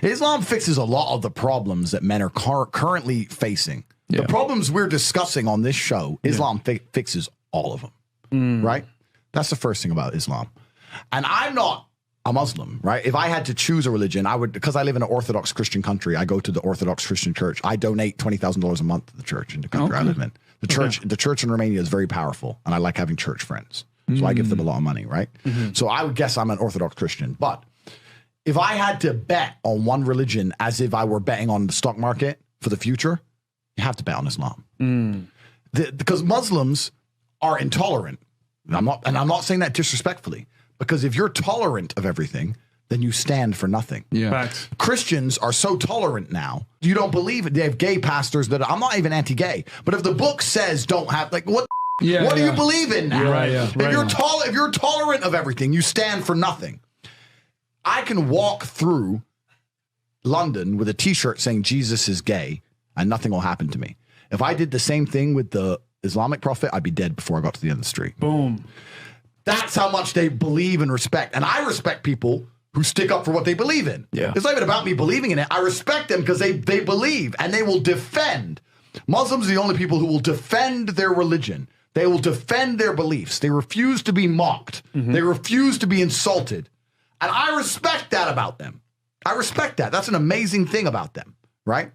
Islam fixes a lot of the problems that men are currently facing. The problems we're discussing on this show, Islam fixes all of them, right? That's the first thing about Islam. And I'm not a Muslim, right? If I had to choose a religion, I would, because I live in an Orthodox Christian country, I go to the Orthodox Christian church. I donate $20,000 a month to the church in the country I live in. The church in Romania is very powerful, and I like having church friends. So I give them a lot of money, right? So I would guess I'm an Orthodox Christian. But if I had to bet on one religion as if I were betting on the stock market for the future, you have to bet on Islam. Because Muslims are intolerant. I'm not saying that disrespectfully, because if you're tolerant of everything, then you stand for nothing. Facts. Christians are so tolerant now. You don't believe it. They have gay pastors that I'm not even anti-gay, but if the book says don't have, like, what do you believe in now? If you're tolerant of everything, you stand for nothing. I can walk through London with a t-shirt saying Jesus is gay and nothing will happen to me. If I did the same thing with the Islamic prophet, I'd be dead before I got to the end of the street. Boom. That's how much they believe and respect. And I respect people who stick up for what they believe in. It's not even about me believing in it. I respect them because they believe and they will defend. Muslims are the only people who will defend their religion. They will defend their beliefs. They refuse to be mocked. They refuse to be insulted. And I respect that about them. I respect that. That's an amazing thing about them, right?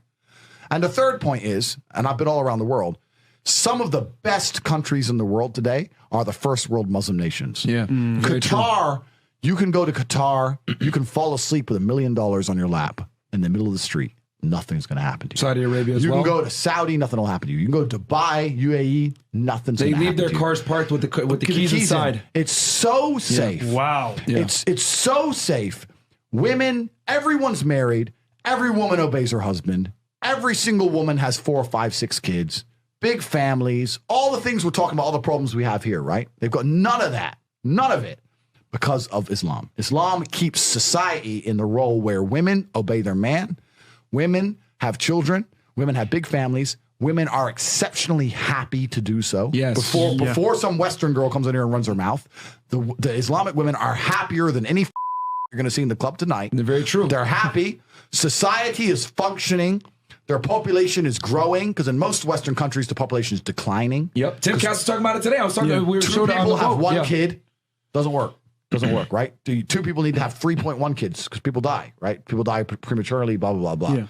And the third point is, and I've been all around the world, some of the best countries in the world today are the first world Muslim nations. Qatar, you can go to Qatar, you can fall asleep with $1 million on your lap in the middle of the street. Nothing's going to happen to you. Saudi Arabia as well. You can go to Saudi, nothing will happen to you. You can go to Dubai, UAE, nothing's going to happen to you. They leave their cars parked with the keys inside. It's so safe. Wow. It's so safe. Women, everyone's married. Every woman obeys her husband. Every single woman has 4, 5, 6 kids. Big families. All the things we're talking about, all the problems we have here, right? They've got none of that. None of it. Because of Islam. Islam keeps society in the role where women obey their man. Women have children. Women have big families. Women are exceptionally happy to do so. Before some Western girl comes in here and runs her mouth, the Islamic women are happier than any you're going to see in the club tonight. They're very true. They're happy. Society is functioning. Their population is growing because in most Western countries, the population is declining. Yep. Tim Cass was talking about it today. I was talking. We were two people have one kid. Doesn't work. Doesn't work, right? Two people need to have 3.1 kids because people die, right? People die prematurely, blah, blah, blah, blah.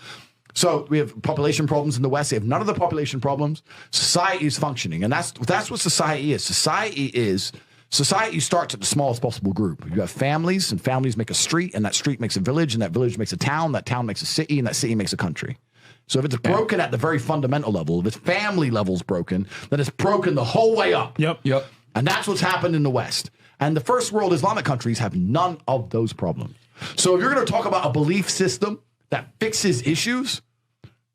So we have population problems in the West. They have none of the population problems. Society is functioning. And that's what society is. Society starts at the smallest possible group. You have families, and families make a street, and that street makes a village, and that village makes a town, that town makes a city, and that city makes a country. So if it's broken at the very fundamental level, if its family level's broken, then it's broken the whole way up. Yep. And that's what's happened in the West. And the first world Islamic countries have none of those problems. So if you're going to talk about a belief system that fixes issues,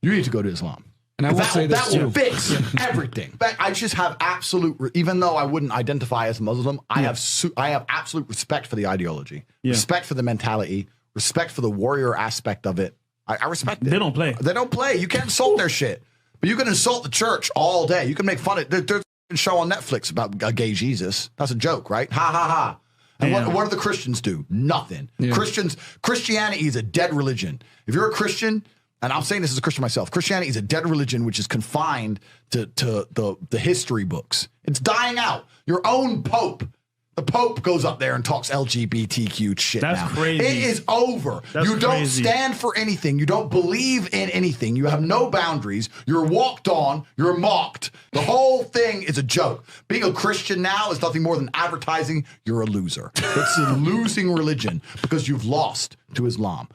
you need to go to Islam. And I will say this that will fix everything. I just have absolute, even though I wouldn't identify as Muslim, I have absolute respect for the ideology, respect for the mentality, respect for the warrior aspect of it. I respect it. They don't play. They don't play. You can't insult their shit. But you can insult the church all day. You can make fun of it. There's a show on Netflix about a gay Jesus. That's a joke, right? Ha, ha, ha. And what do the Christians do? Nothing. Christianity is a dead religion. If you're a Christian, and I'm saying this as a Christian myself, Christianity is a dead religion which is confined to the history books. It's dying out. Your own Pope. The Pope goes up there and talks LGBTQ shit now. That's crazy. It is over. You don't stand for anything. You don't believe in anything. You have no boundaries. You're walked on. You're mocked. The whole thing is a joke. Being a Christian now is nothing more than advertising you're a loser. It's a losing religion because you've lost to Islam.